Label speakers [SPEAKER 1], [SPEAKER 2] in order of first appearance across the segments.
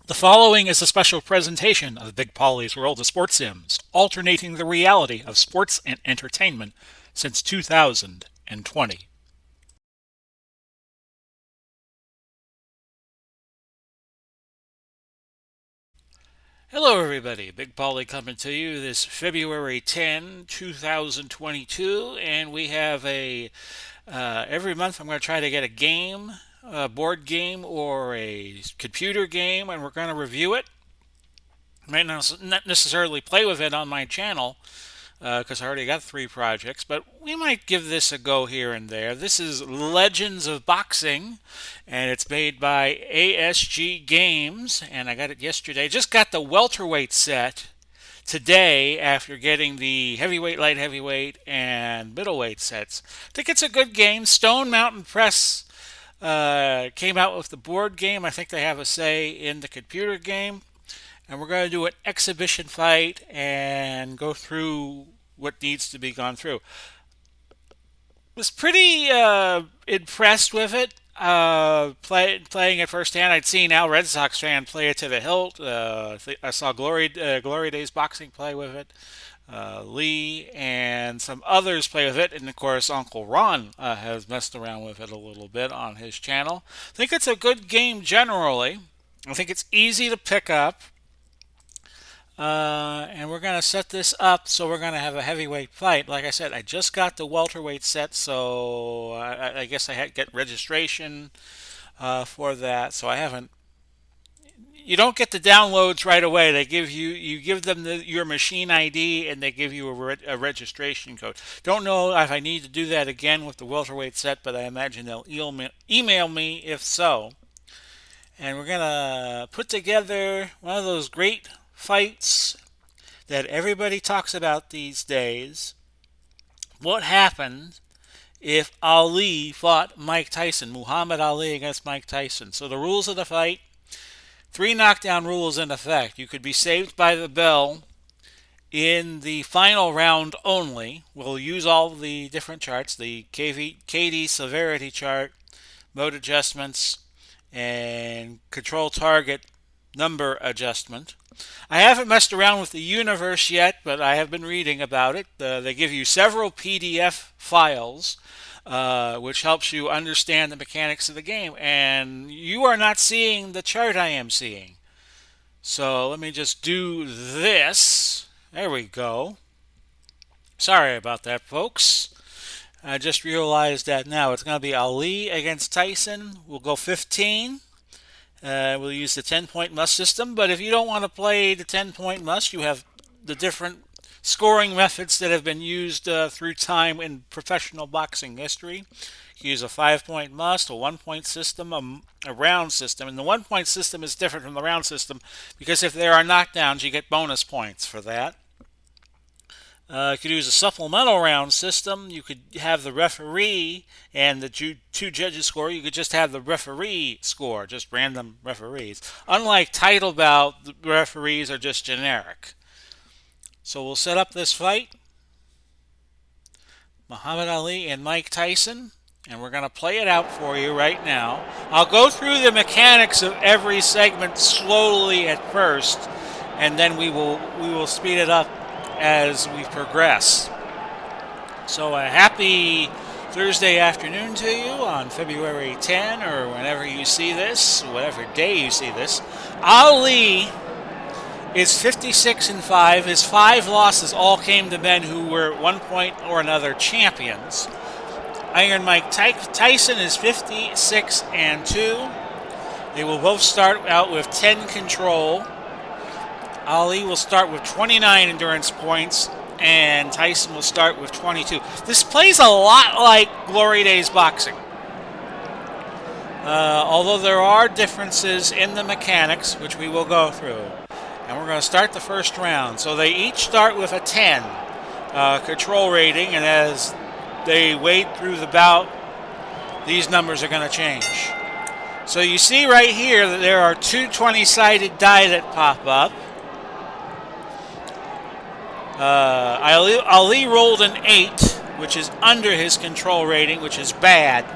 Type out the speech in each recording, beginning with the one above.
[SPEAKER 1] The following is a special presentation of Big Polly's World of Sports Sims, alternating the reality of sports and entertainment since 2020. Hello, everybody. Big Polly coming to you this February 10, 2022, and we have every month I'm going to try to get a game, a board game, or a computer game, and we're going to review it. Might not necessarily play with it on my channel, because I already got 3 projects, but we might give this a go here and there. This is Legends of Boxing, and it's made by ASG Games, and I got it yesterday. Just got the welterweight set today after getting the heavyweight, light heavyweight, and middleweight sets. I think it's a good game. Stone Mountain Press came out with the board game. I think they have a say in the computer game. And we're going to do an exhibition fight and go through what needs to be gone through. Was pretty impressed with it. Playing it firsthand, I'd seen Al Red Sox fan play it to the hilt. I saw Glory Days Boxing play with it. Lee and some others play with it, and of course Uncle Ron has messed around with it a little bit on his channel. I think it's a good game generally. I think it's easy to pick up. And we're going to set this up so we're going to have a heavyweight fight. Like I said, I just got the welterweight set, so I guess I had to get registration for that. So I haven't. You don't get the downloads right away. You give them your machine ID, and they give you a registration code. Don't know if I need to do that again with the welterweight set, but I imagine they'll email me if so. And we're gonna put together one of those great fights that everybody talks about these days. What happened if Ali fought Mike Tyson? Muhammad Ali against Mike Tyson. So the rules of the fight, 3 knockdown rules in effect. You could be saved by the bell in the final round only. We'll use all the different charts, the KD severity chart, mode adjustments, and control target number adjustment. I haven't messed around with the universe yet, but I have been reading about it. They give you several PDF files, which helps you understand the mechanics of the game. And you are not seeing the chart I am seeing. So let me just do this. There we go. Sorry about that, folks. I just realized that now it's going to be Ali against Tyson. We'll go 15. We'll use the 10-point must system, but if you don't want to play the 10-point must, you have the different scoring methods that have been used through time in professional boxing history. You use a 5-point must, a 1-point system, a round system, and the 1-point system is different from the round system because if there are knockdowns, you get bonus points for that. You could use a supplemental round system. You could have the referee and the 2 judges score. You could just have the referee score, just random referees. Unlike title bout, the referees are just generic. So we'll set up this fight. Muhammad Ali and Mike Tyson. And we're going to play it out for you right now. I'll go through the mechanics of every segment slowly at first, and then we will speed it up as we progress. So a happy Thursday afternoon to you on February 10 or whenever you see this, whatever day you see this. Ali is 56-5. His 5 losses all came to men who were at one point or another champions. Iron Mike Tyson is 56-2. They will both start out with 10 control. Ali will start with 29 endurance points, and Tyson will start with 22. This plays a lot like Glory Days Boxing. Although there are differences in the mechanics, which we will go through. And we're going to start the first round. So they each start with a 10 control rating, and as they wade through the bout, these numbers are going to change. So you see right here that there are 2 20-sided die that pop up. Ali rolled an 8, which is under his control rating, which is bad.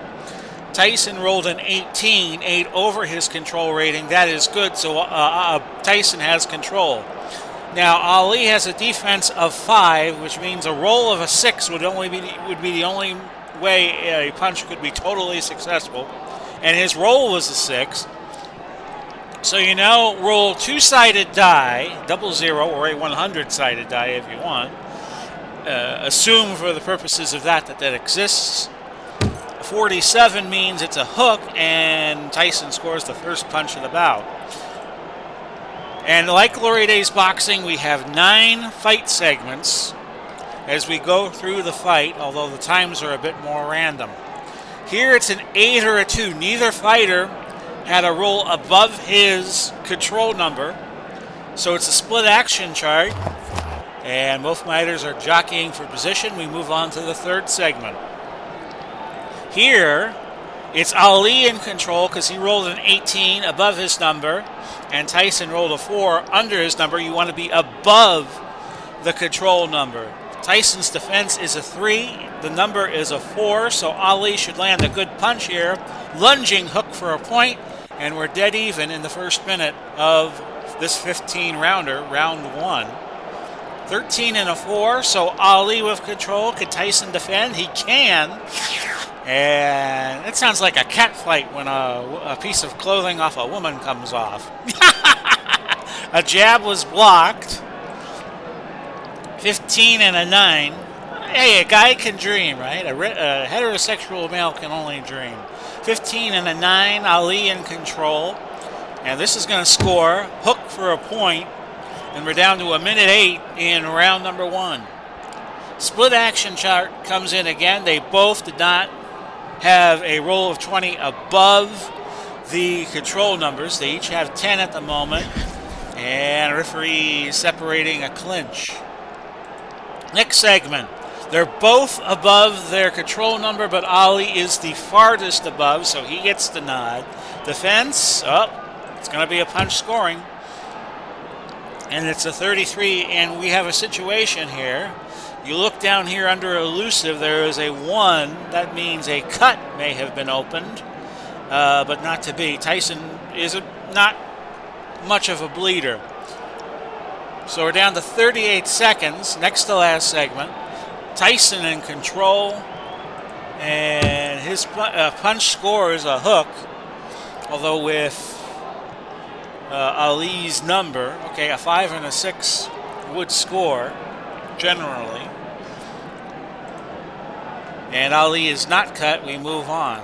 [SPEAKER 1] Tyson rolled an 18, 8 over his control rating. That is good, so Tyson has control. Now Ali has a defense of 5, which means a roll of a 6 would be the only way a punch could be totally successful, and his roll was a 6. So you now roll 2-sided die, 00 or a 100-sided die if you want. Assume for the purposes of that exists. 47 means it's a hook, and Tyson scores the first punch of the bout. And like Loride's boxing, we have 9 fight segments as we go through the fight, although the times are a bit more random. Here it's an 8 or a 2. Neither fighter had a roll above his control number, so it's a split action chart, and both fighters are jockeying for position. We move on to the third segment. Here, it's Ali in control because he rolled an 18 above his number, and Tyson rolled a 4 under his number. You want to be above the control number. Tyson's defense is a 3. The number is a 4, so Ali should land a good punch here. Lunging hook for a point, and we're dead even in the first minute of this 15-rounder, round 1. 13 and a 4, so Ali with control. Can Tyson defend? He can. And it sounds like a cat fight when a piece of clothing off a woman comes off. A jab was blocked. 15 and a 9. Hey, a guy can dream, right? A heterosexual male can only dream. 15 and a 9, Ali in control. And this is going to score. Hook for a point. And we're down to a minute 8 in round number 1. Split action chart comes in again. They both did not have a roll of 20 above the control numbers. They each have 10 at the moment. And referee separating a clinch. Next segment. They're both above their control number, but Ali is the farthest above, so he gets the nod. Defense, it's going to be a punch scoring. And it's a 33, and we have a situation here. You look down here under elusive, there is a 1. That means a cut may have been opened, but not to be. Tyson is not much of a bleeder. So we're down to 38 seconds, next to last segment. Tyson in control, and his punch scores a hook, although with Ali's number, a 5 and a 6 would score, generally. And Ali is not cut, we move on.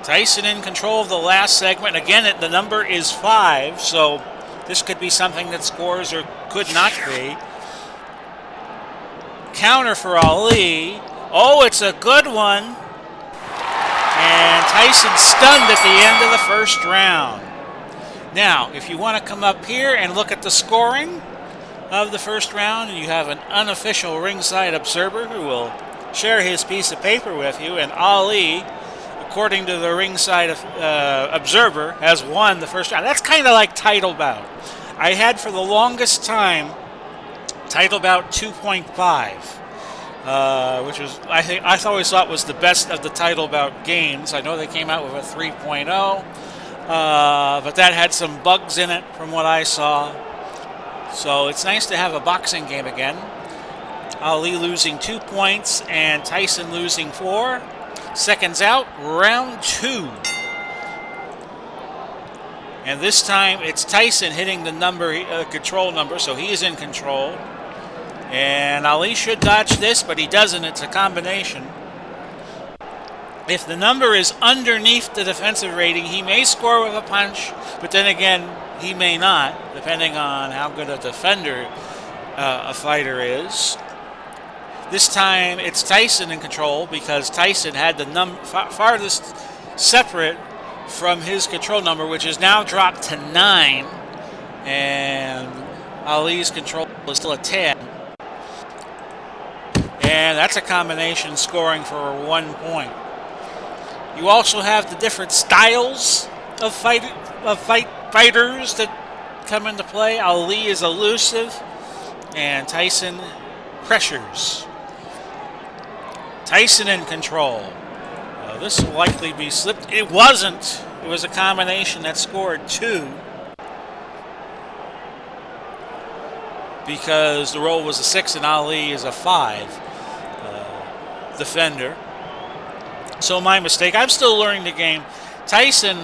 [SPEAKER 1] Tyson in control of the last segment. Again, the number is 5, so this could be something that scores or could not be. Counter for Ali. Oh, it's a good one. And Tyson stunned at the end of the first round. Now, if you want to come up here and look at the scoring of the first round, you have an unofficial ringside observer who will share his piece of paper with you, and Ali, according to the ringside observer, has won the first round. That's kind of like title bout. I had for the longest time title bout 2.5, which was I always thought was the best of the title bout games. I know they came out with a 3.0, but that had some bugs in it from what I saw. So it's nice to have a boxing game again. Ali losing 2 points and Tyson losing 4. Seconds out, round 2. And this time it's Tyson hitting the control number, so he is in control. And Ali should dodge this, but he doesn't. It's a combination. If the number is underneath the defensive rating, he may score with a punch, but then again, he may not, depending on how good a defender a fighter is. This time it's Tyson in control because Tyson had the farthest separate from his control number, which is now dropped to 9, and Ali's control is still at 10. And that's a combination scoring for 1 point. You also have the different styles of fighters that come into play. Ali is elusive, and Tyson pressures. Tyson in control. This will likely be slipped. It wasn't. It was a combination that scored 2. Because the roll was a 6 and Ali is a 5 defender. So my mistake. I'm still learning the game. Tyson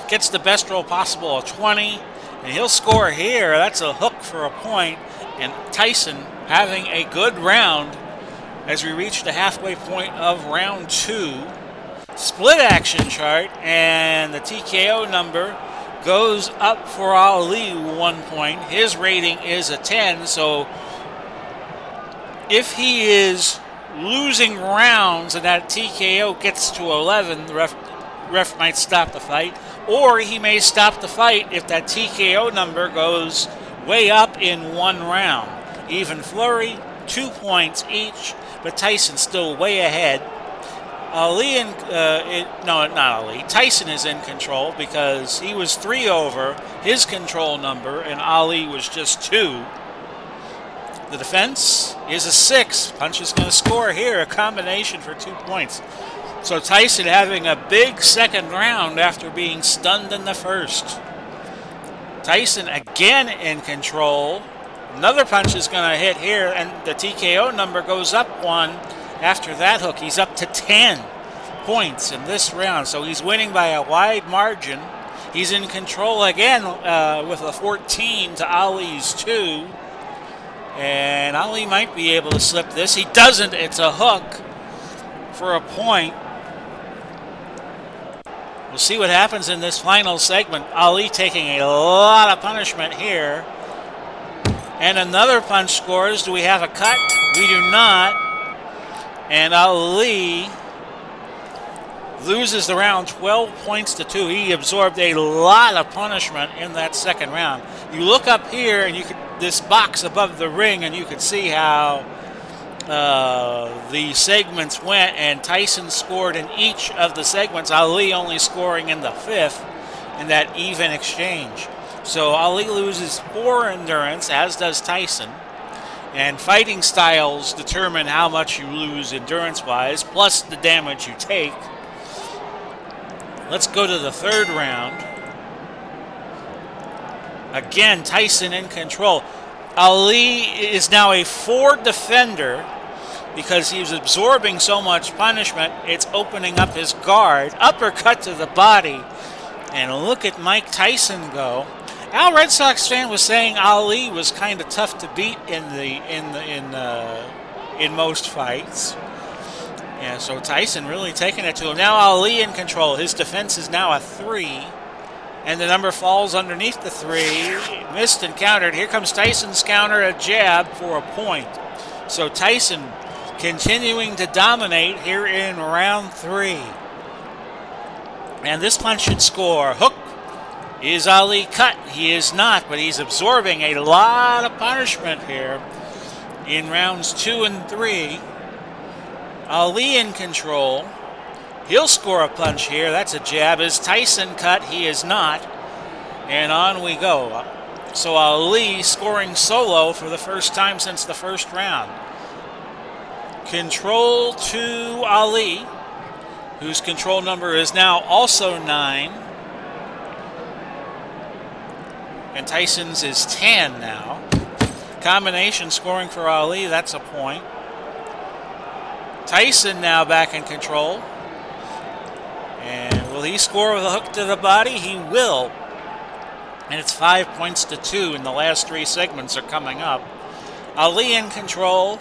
[SPEAKER 1] gets the best roll possible, a 20, and he'll score here. That's a hook for a point. And Tyson having a good round as we reach the halfway point of round 2. Split action chart, and the TKO number goes up for Ali 1 point. His rating is a 10, so if he is losing rounds and that TKO gets to 11, the ref might stop the fight, or he may stop the fight if that TKO number goes way up in 1 round. Even flurry, 2 points each, but Tyson's still way ahead. Tyson is in control because he was 3 over his control number and Ali was just 2. The defense is a 6. Punch is going to score here, a combination for 2 points. So Tyson having a big second round after being stunned in the first. Tyson again in control. Another punch is going to hit here, and the TKO number goes up 1. After that hook, he's up to 10 points in this round, so he's winning by a wide margin. He's in control again with a 14 to Ali's 2. And Ali might be able to slip this. He doesn't. It's a hook for a point. We'll see what happens in this final segment. Ali taking a lot of punishment here. And another punch scores. Do we have a cut? We do not. And Ali loses the round 12 points to 2. He absorbed a lot of punishment in that second round. You look up here and this box above the ring, and you can see how the segments went, and Tyson scored in each of the segments, Ali only scoring in the 5th in that even exchange. So Ali loses 4 endurance, as does Tyson. And fighting styles determine how much you lose endurance-wise, plus the damage you take. Let's go to the third round. Again, Tyson in control. Ali is now a 4 defender because he's absorbing so much punishment. It's opening up his guard. Uppercut to the body. And look at Mike Tyson go. Al Red Sox fan was saying Ali was kind of tough to beat in most fights. Yeah, so Tyson really taking it to him. Now Ali in control. His defense is now a 3. And the number falls underneath the 3. Missed and countered. Here comes Tyson's counter, a jab for a point. So Tyson continuing to dominate here in round 3. And this punch should score. Hook. Is Ali cut? He is not, but he's absorbing a lot of punishment here in rounds 2 and 3. Ali in control. He'll score a punch here. That's a jab. Is Tyson cut? He is not. And on we go. So Ali scoring solo for the first time since the first round. Control to Ali, whose control number is now also 9. And Tyson's is 10 now. Combination scoring for Ali, that's a point. Tyson now back in control. And will he score with a hook to the body? He will. And it's 5 points to 2, and the last 3 segments are coming up. Ali in control.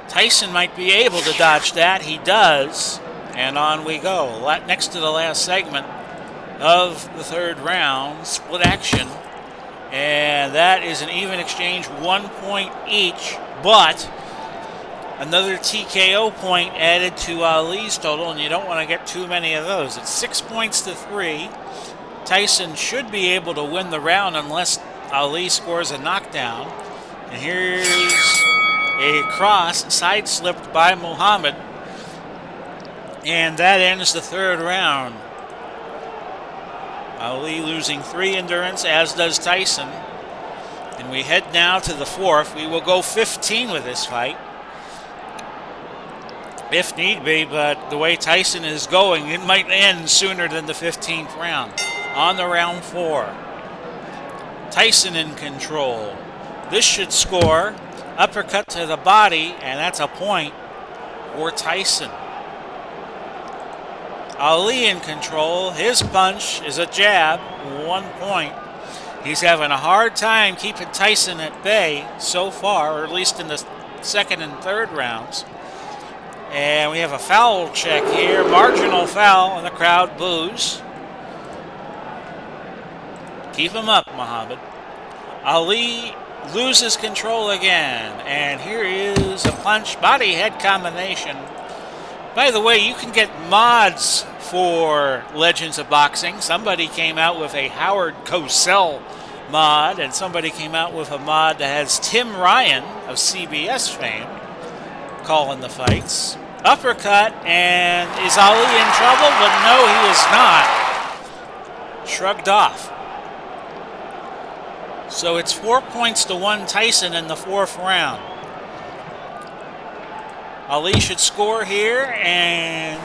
[SPEAKER 1] Tyson might be able to dodge that. He does. And on we go. Next to the last segment of the third round, split action. And that is an even exchange, 1 point each, but another TKO point added to Ali's total, and you don't want to get too many of those. It's 6 points to 3. Tyson should be able to win the round unless Ali scores a knockdown. And here's a cross, side-slipped by Muhammad. And that ends the third round. Ali losing 3 endurance, as does Tyson. And we head now to the 4th. We will go 15 with this fight. if need be, but the way Tyson is going, it might end sooner than the 15th round. On the round 4, Tyson in control. This should score. Uppercut to the body, and that's a point for Tyson. Ali in control. His punch is a jab, 1 point. He's having a hard time keeping Tyson at bay so far, or at least in the second and third rounds. And we have a foul check here, marginal foul, and the crowd boos. Keep him up, Muhammad. Ali loses control again, and here is a punch body head combination. By the way, you can get mods for Legends of Boxing. Somebody came out with a Howard Cosell mod, and somebody came out with a mod that has Tim Ryan of CBS fame calling the fights. Uppercut, and is Ali in trouble? But no, he is not. Shrugged off. So it's 4 points to 1 Tyson in the 4th round. Ali should score here, and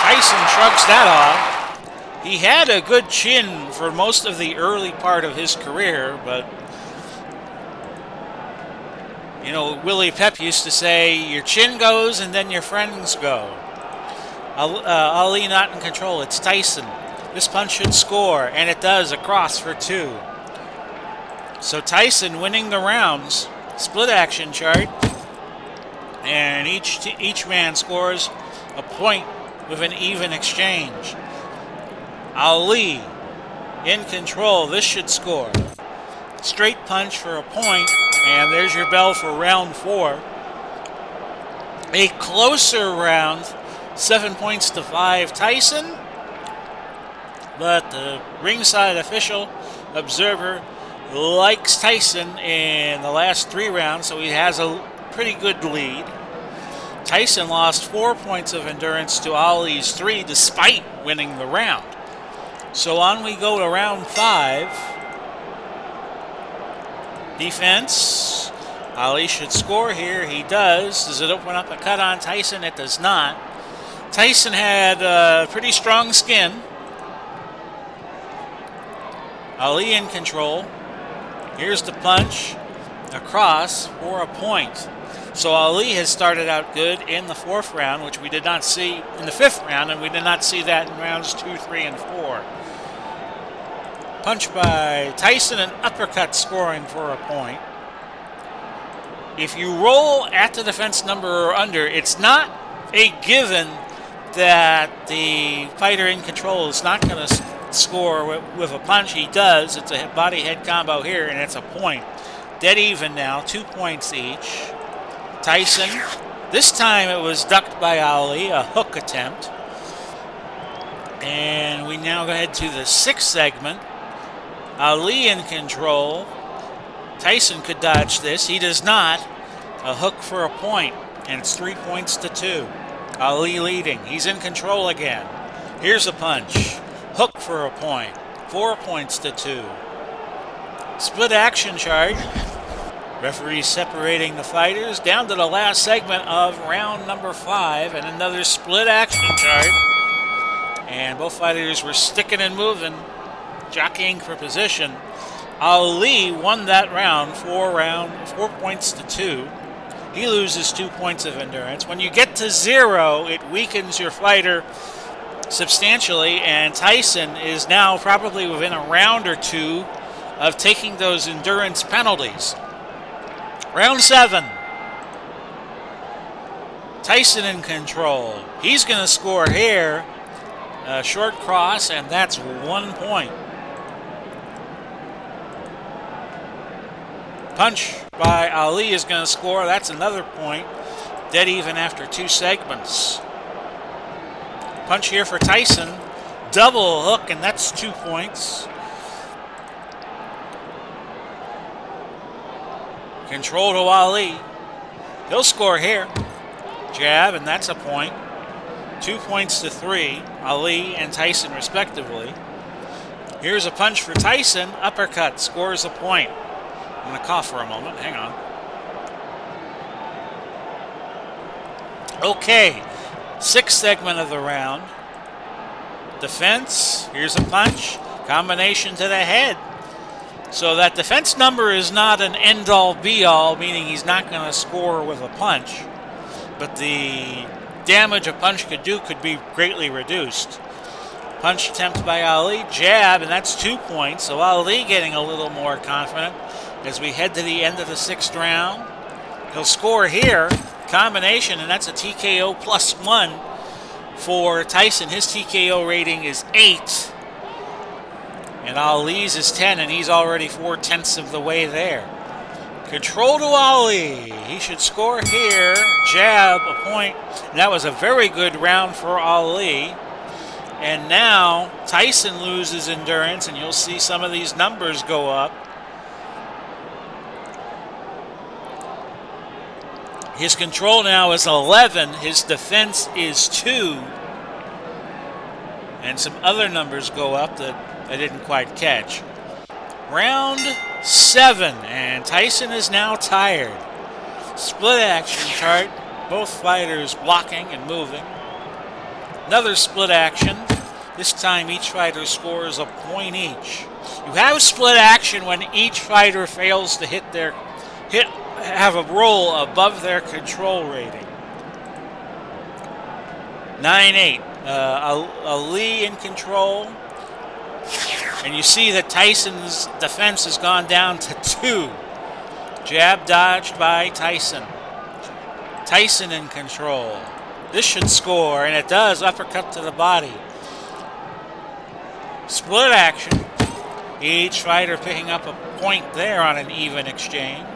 [SPEAKER 1] Tyson shrugs that off. He had a good chin for most of the early part of his career, but you know, Willie Pep used to say, your chin goes and then your friends go. Ali not in control. It's Tyson. This punch should score, and it does, across for 2. So Tyson winning the rounds. Split action chart. And each man scores a point with an even exchange. Ali in control. This should score. Straight punch for a point. And there's your bell for round 4. A closer round. 7 points to 5 Tyson. But the ringside official observer likes Tyson in the last 3 rounds, so he has a pretty good lead. Tyson lost 4 points of endurance to Ali's 3 despite winning the round. So on we go to round 5. Defense. Ali should score here. He does. Does it open up a cut on Tyson? It does not. Tyson had pretty strong skin. Ali in control. Here's the punch. Across for a point. So Ali has started out good in the 4th round, which we did not see in the 5th round, and we did not see that in rounds 2, 3, and 4. Punch by Tyson, and uppercut scoring for a point. If you roll at the defense number or under, it's not a given that the fighter in control is not going to score with a punch. He does. It's a body head combo here, and it's a point. Dead even now, 2 points each. Tyson, this time it was ducked by Ali, a hook attempt. And we now go ahead to the 6th segment. Ali in control. Tyson could dodge this. He does not. A hook for a point, and it's 3 points to 2. Ali leading. He's in control again. Here's a punch. Hook for a point. 4 points to 2. Split action charge. Referee separating the fighters down to the last segment of round number 5, and another split action chart. And both fighters were sticking and moving, jockeying for position. Ali won that round, 4 points to 2. He loses 2 points of endurance. When you get to 0, it weakens your fighter substantially, and Tyson is now probably within a round or 2 of taking those endurance penalties. Round 7. Tyson in control. He's going to score here. A short cross, and that's 1 point. Punch by Ali is going to score. That's another point. Dead even after 2 segments. Punch here for Tyson. Double hook, and that's 2 points. Control to Ali. He'll score here. Jab, and that's a point. 2 points to 3. Ali and Tyson respectively. Here's a punch for Tyson. Uppercut scores a point. I'm going to cough for a moment. Hang on. Okay, sixth segment of the round. Defense, here's a punch, combination to the head. So that defense number is not an end-all be-all, meaning he's not going to score with a punch. But the damage a punch could do could be greatly reduced. Punch attempt by Ali, jab, and that's 2 points. So Ali getting a little more confident as we head to the end of the sixth round. He'll score here, combination, and that's a TKO +1 for Tyson. His TKO rating is 8. And Ali's is 10, and he's already 4/10 of the way there. Control to Ali. He should score here. Jab, a point. And that was a very good round for Ali. And now Tyson loses endurance, and you'll see some of these numbers go up. His control now is 11. His defense is 2. And some other numbers go up that I didn't quite catch. Round 7, and Tyson is now tired. Split action chart, both fighters blocking and moving. Another split action. This time each fighter scores a point each. You have split action when each fighter fails to have a roll above their control rating. 9-8. Ali in control. And you see that Tyson's defense has gone down to 2. Jab dodged by Tyson. Tyson in control. This should score, and it does. Uppercut to the body. Split action. Each fighter picking up a point there on an even exchange.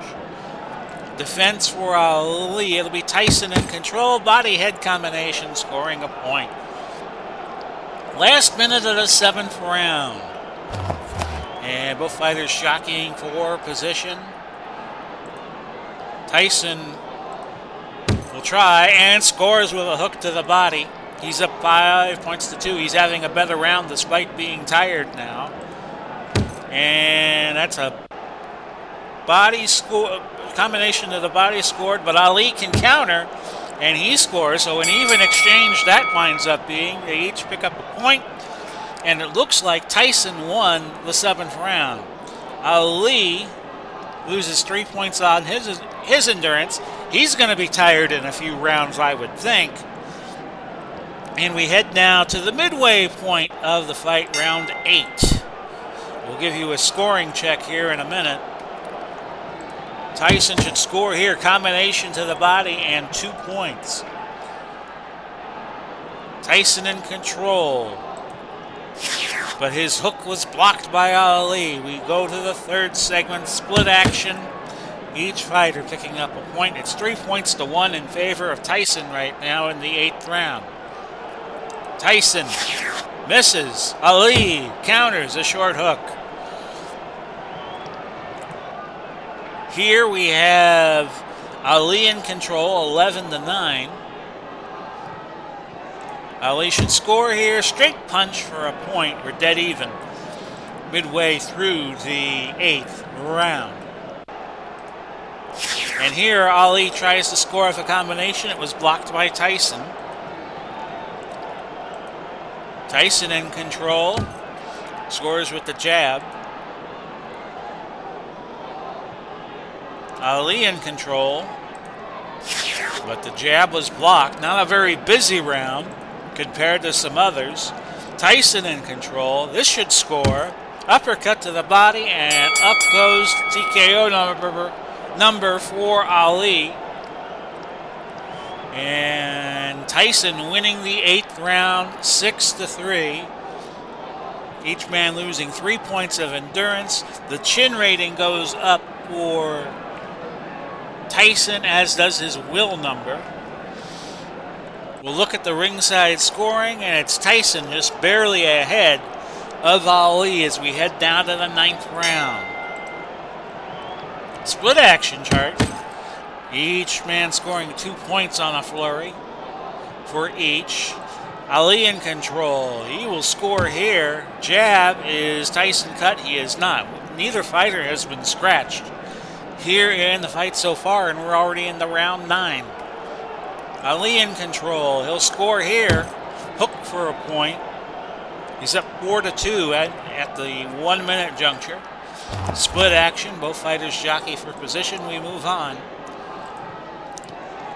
[SPEAKER 1] Defense for Ali. It'll be Tyson in control. Body-head combination scoring a point. Last minute of the 7th round. And both fighters jockeying for position. Tyson will try and scores with a hook to the body. He's up 5 points to 2. He's having a better round despite being tired now. And that's a body score, combination of the body scored, but Ali can counter, and he scores. So an even exchange that winds up being. They each pick up a point, and it looks like Tyson won the 7th round. Ali loses 3 points on his endurance. He's going to be tired in a few rounds, I would think. And we head now to the midway point of the fight, round 8. We'll give you a scoring check here in a minute. Tyson should score here, combination to the body, and 2 points. Tyson in control. But his hook was blocked by Ali. We go to the 3rd segment, split action. Each fighter picking up a point. It's 3 points to 1 in favor of Tyson right now in the 8th round. Tyson misses. Ali counters a short hook. Here we have Ali in control, 11-9. Ali should score here. Straight punch for a point. We're dead even midway through the 8th round. And here Ali tries to score with a combination. It was blocked by Tyson. Tyson in control. Scores with the jab. Ali in control. But the jab was blocked. Not a very busy round compared to some others. Tyson in control. This should score. Uppercut to the body, and up goes the TKO number for Ali. And Tyson winning the 8th round, 6-3. Each man losing 3 points of endurance. The chin rating goes up for Tyson, as does his will number. We'll look at the ringside scoring, and it's Tyson just barely ahead of Ali as we head down to the 9th round. Split action chart. Each man scoring 2 points on a flurry for each. Ali in control. He will score here. Jab. Is Tyson cut? He is not. Neither fighter has been scratched here in the fight so far, and we're already in the round 9. Ali in control. He'll score here. Hook for a point. He's up 4-2 at the 1 minute juncture. Split action. Both fighters jockey for position. We move on.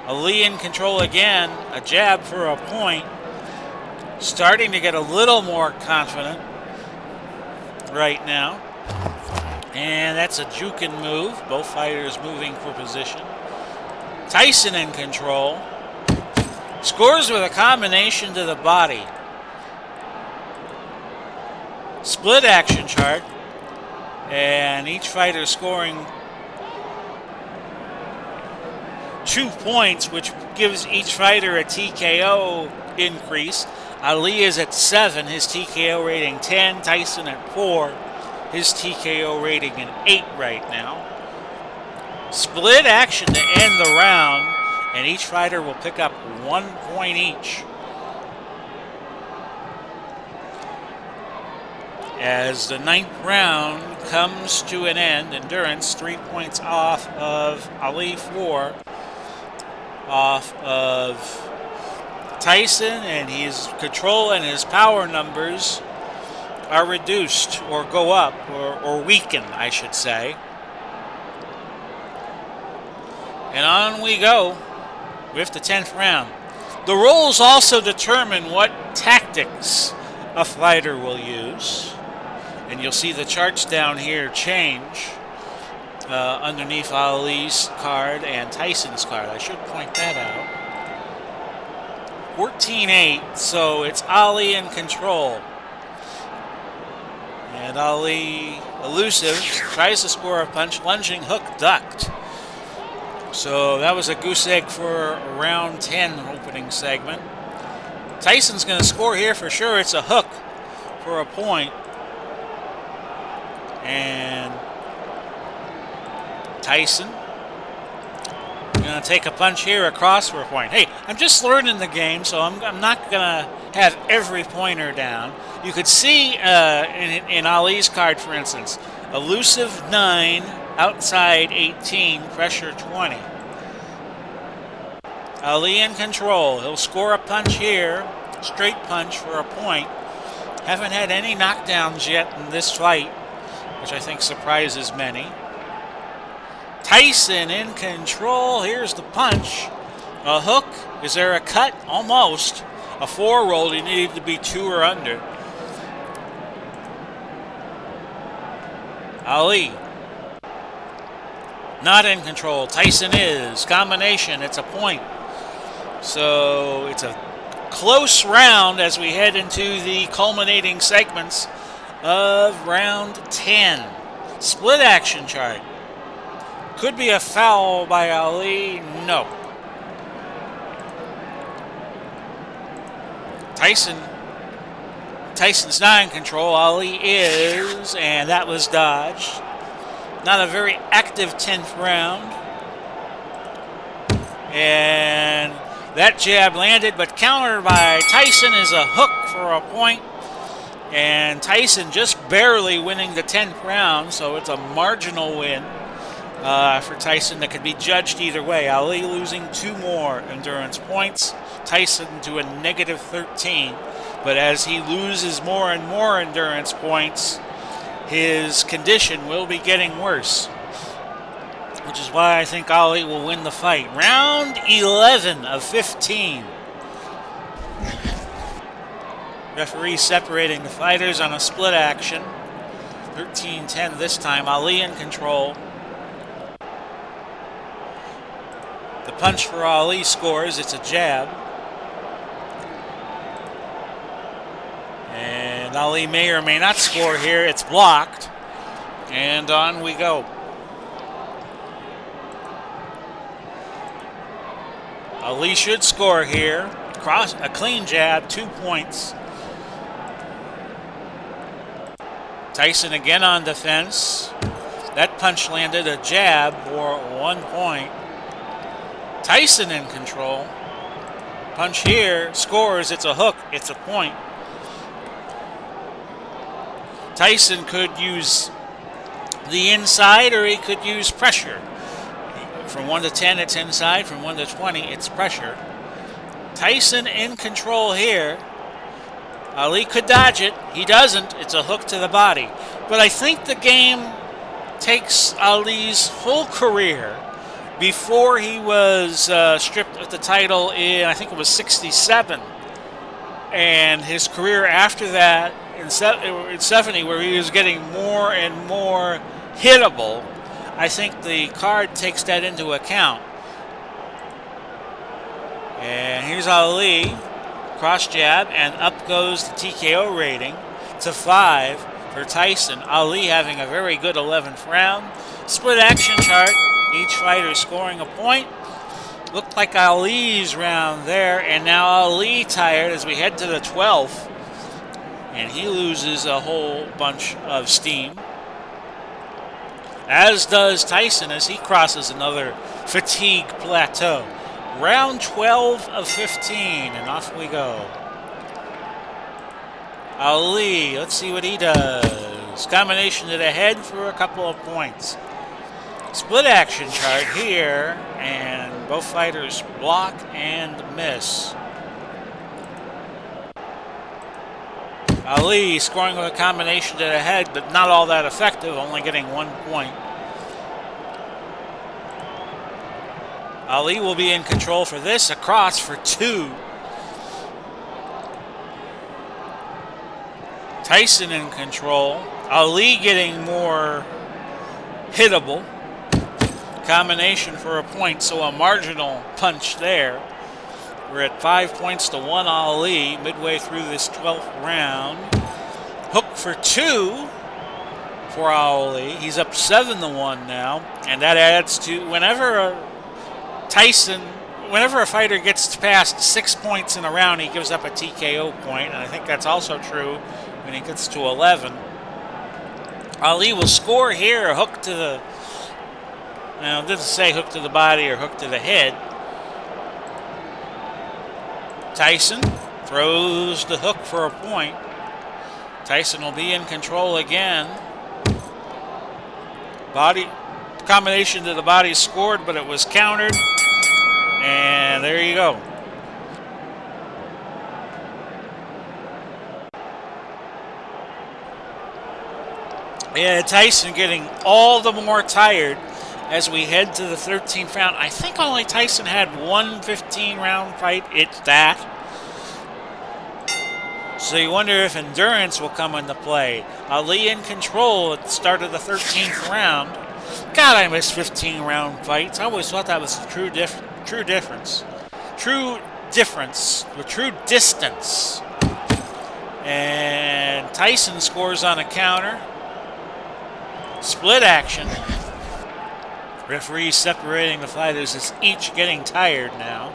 [SPEAKER 1] Ali in control again. A jab for a point. Starting to get a little more confident right now. And that's a jukin move. Both fighters moving for position. Tyson in control. Scores with a combination to the body. Split action chart. And each fighter scoring 2 points, which gives each fighter a TKO increase. Ali is at 7, his TKO rating 10. Tyson at 4, his TKO rating an 8 right now. Split action to end the round, and each fighter will pick up 1 point each. As the 9th round comes to an end, Endurance 3 points off of Ali, 4 off of Tyson, and his control and his power numbers are reduced or go up or weaken, I should say. And on we go with the 10th round. The rules also determine what tactics a fighter will use. And you'll see the charts down here change underneath Ali's card and Tyson's card. I should point that out. 14-8, so it's Ali in control. And Ali, elusive, tries to score a punch, lunging hook, ducked. So that was a goose egg for round 10 opening segment. Tyson's going to score here for sure. It's a hook for a point. And Tyson going to take a punch here across for a point. Hey, I'm just learning the game, so I'm not going to have every pointer down. You could see in Ali's card, for instance, elusive 9, outside 18, pressure 20. Ali in control. He'll score a punch here, straight punch for a point. Haven't had any knockdowns yet in this fight, which I think surprises many. Tyson in control. Here's the punch. A hook. Is there a cut? Almost. A 4 roll. He needed to be 2 or under. Ali. Not in control. Tyson is. Combination. It's a point. So it's a close round as we head into the culminating segments of round 10. Split action chart. Could be a foul by Ali. No. Tyson's not in control. Ali is, and that was dodged. Not a very active 10th round. And that jab landed, but countered by Tyson is a hook for a point. And Tyson just barely winning the 10th round, so it's a marginal win for Tyson that could be judged either way. Ali losing 2 more endurance points, Tyson to a negative 13. But as he loses more and more endurance points, his condition will be getting worse, which is why I think Ali will win the fight. Round 11 of 15. Referee separating the fighters on a split action. 13-10 this time. Ali in control. The punch for Ali scores. It's a jab. And Ali may or may not score here. It's blocked. And on we go. Ali should score here. Cross a clean jab, 2 points. Tyson again on defense. That punch landed a jab for 1 point. Tyson in control. Punch here, scores, it's a hook, it's a point. Tyson could use the inside or he could use pressure. From 1 to 10, it's inside. From 1 to 20, it's pressure. Tyson in control here. Ali could dodge it. He doesn't. It's a hook to the body. But I think the game takes Ali's whole career before he was stripped of the title in, I think it was 67. And his career after that in 70, where he was getting more and more hittable. I think the card takes that into account. And here's Ali. Cross jab, and up goes the TKO rating to 5 for Tyson. Ali having a very good 11th round. Split action chart. Each fighter scoring a point. Looked like Ali's round there, and now Ali tired as we head to the 12th. And he loses a whole bunch of steam. As does Tyson as he crosses another fatigue plateau. Round 12 of 15, and off we go. Ali, let's see what he does. Combination to the head for a couple of points. Split action chart here, and both fighters block and miss. Ali scoring with a combination to the head, but not all that effective, only getting 1 point. Ali will be in control for this, across for 2. Tyson in control. Ali getting more hittable. Combination for a point, so a marginal punch there. We're at 5 points to 1 Ali midway through this 12th round. Hook for 2 for Ali. He's up 7-1 now, and that adds to whenever a fighter gets past 6 points in a round, he gives up a TKO point, and I think that's also true when he gets to 11. Ali will score here, a hook to the, now it doesn't say hook to the body or hook to the head. Tyson throws the hook for a point. Tyson will be in control again. Body combination to the body scored, but it was countered. And there you go. Yeah, Tyson getting all the more tired as we head to the 13th round. I think only Tyson had one 15-round fight. It's that. So you wonder if endurance will come into play. Ali in control at the start of the 13th round. God, I miss 15-round fights. I always thought that was the true difference. True distance. And Tyson scores on a counter. Split action. Referee separating the fighters is each getting tired now.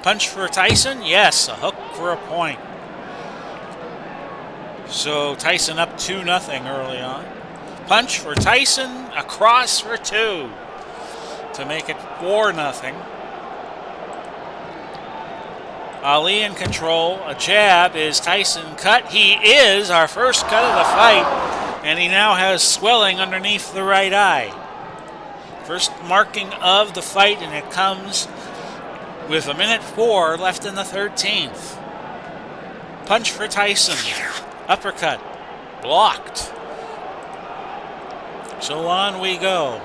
[SPEAKER 1] Punch for Tyson? Yes, a hook for a point. So Tyson up 2-0 early on. Punch for Tyson, a cross for 2 to make it 4-0. Ali in control. A jab. Is Tyson cut? He is. Our first cut of the fight. And he now has swelling underneath the right eye. First marking of the fight, and it comes with 1:04 left in the 13th. Punch for Tyson. Uppercut. Blocked. So on we go.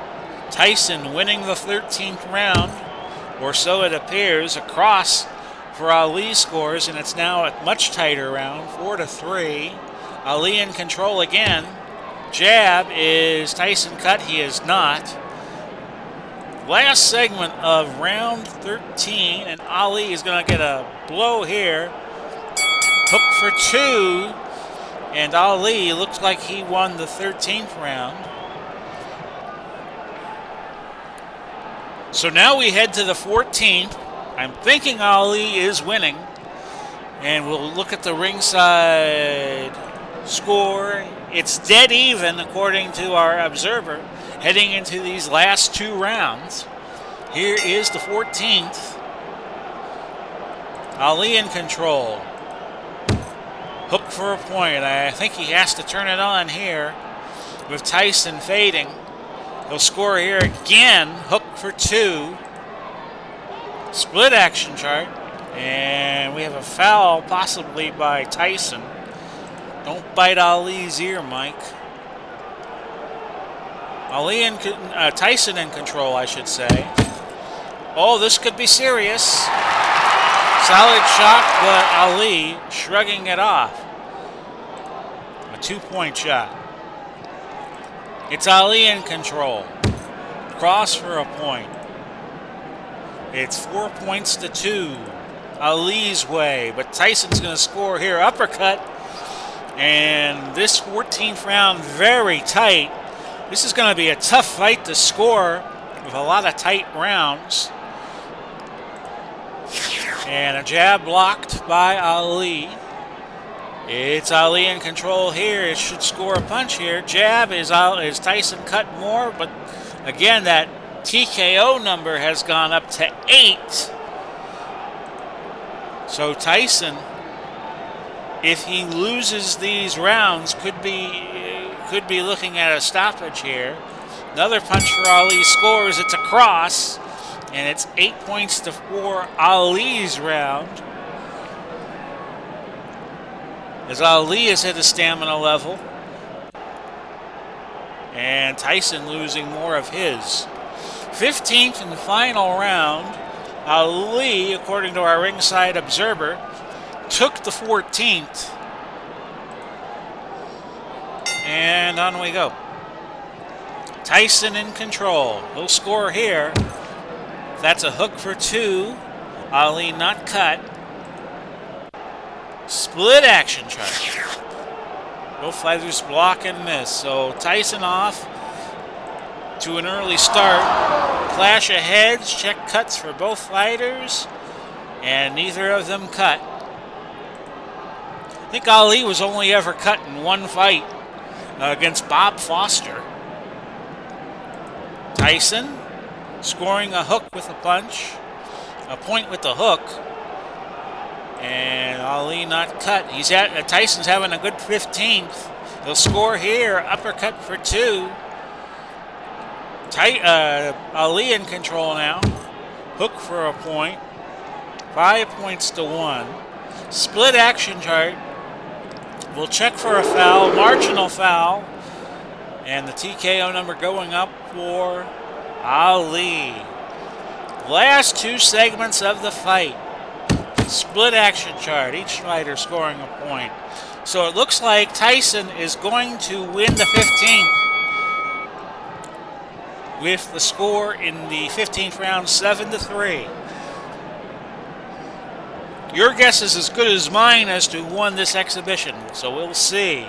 [SPEAKER 1] Tyson winning the 13th round, or so it appears. A cross for Ali scores, and it's now a much tighter round, 4-3. Ali in control again. Jab. Is Tyson cut? He is not. Last segment of round 13, and Ali is going to get a blow here. Hook for 2, and Ali looks like he won the 13th round. So now we head to the 14th. I'm thinking Ali is winning, and we'll look at the ringside score. It's dead even according to our observer heading into these last 2 rounds. Here is the 14th. Ali in control. Hook for a point. I think he has to turn it on here with Tyson fading. He'll score here again. Hook for 2. Split action chart. And we have a foul possibly by Tyson. Don't bite Ali's ear, Mike. Tyson in control, I should say. Oh, this could be serious. Solid shot, but Ali shrugging it off. A 2-point shot. It's Ali in control. Cross for a point. It's 4 points to 2. Ali's way, but Tyson's going to score here. Uppercut. And this 14th round, very tight. This is going to be a tough fight to score with a lot of tight rounds. And a jab blocked by Ali. It's Ali in control here. It should score a punch here. Jab is Tyson cut more, but again, that TKO number has gone up to 8. So Tyson, if he loses these rounds, could be looking at a stoppage here. Another punch for Ali scores. It's a cross, and it's 8 points to 4. Ali's round. As Ali has hit a stamina level, and Tyson losing more of his. 15th and final round. Ali, according to our ringside observer, took the 14th. And on we go. Tyson in control. He'll score here. That's a hook for 2. Ali not cut. Split action chart. Both fighters block and miss. So Tyson off to an early start. Clash of heads. Check cuts for both fighters. And neither of them cut. I think Ali was only ever cut in one fight against Bob Foster. Tyson scoring a hook with a punch. A point with the hook. And Ali not cut. Tyson's having a good 15th. He'll score here. Uppercut for 2. Ali in control now. Hook for a point. 5 points to 1. Split action chart. We'll check for a foul. Marginal foul. And the TKO number going up for Ali. Last 2 segments of the fight. Split action chart. Each fighter scoring a point. So it looks like Tyson is going to win the 15th with the score in the 15th round 7-3. Your guess is as good as mine as to who won this exhibition, so we'll see.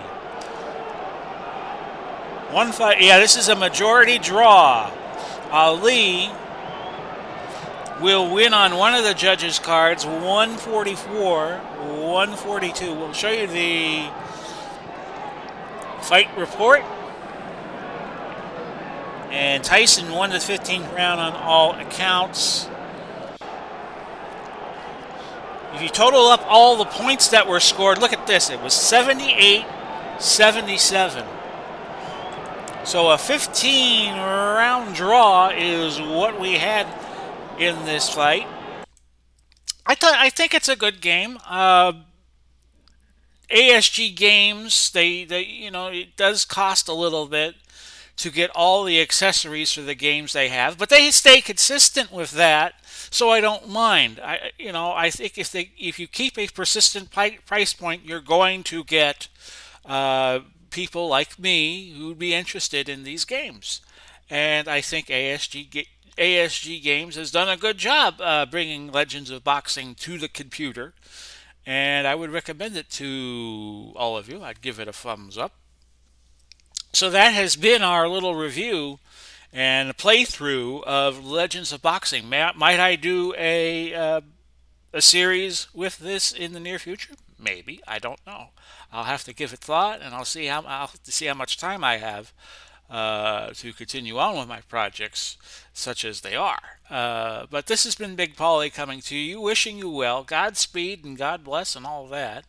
[SPEAKER 1] One fight. Yeah, this is a majority draw. Ali will win on one of the judges' cards, 144, 142. We'll show you the fight report. And Tyson won the 15th round on all accounts. If you total up all the points that were scored, look at this. It was 78-77. So a 15-round draw is what we had in this fight. I think it's a good game. ASG games, they it does cost a little bit to get all the accessories for the games they have, but they stay consistent with that, so I don't mind. I think if you keep a persistent price point, you're going to get people like me who'd be interested in these games, and I think ASG Games has done a good job bringing Legends of Boxing to the computer, and I would recommend it to all of you. I'd give it a thumbs up. So that has been our little review and playthrough of Legends of Boxing. Might I do a series with this in the near future? Maybe. I don't know. I'll have to give it thought, and I'll see how much time I have to continue on with my projects, such as they are. But this has been Big Paulie coming to you, wishing you well, Godspeed, and God bless, and all that.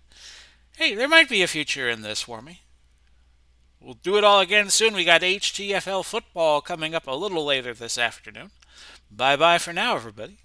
[SPEAKER 1] Hey, there might be a future in this for me. We'll do it all again soon. We got HTFL football coming up a little later this afternoon. Bye-bye for now, everybody.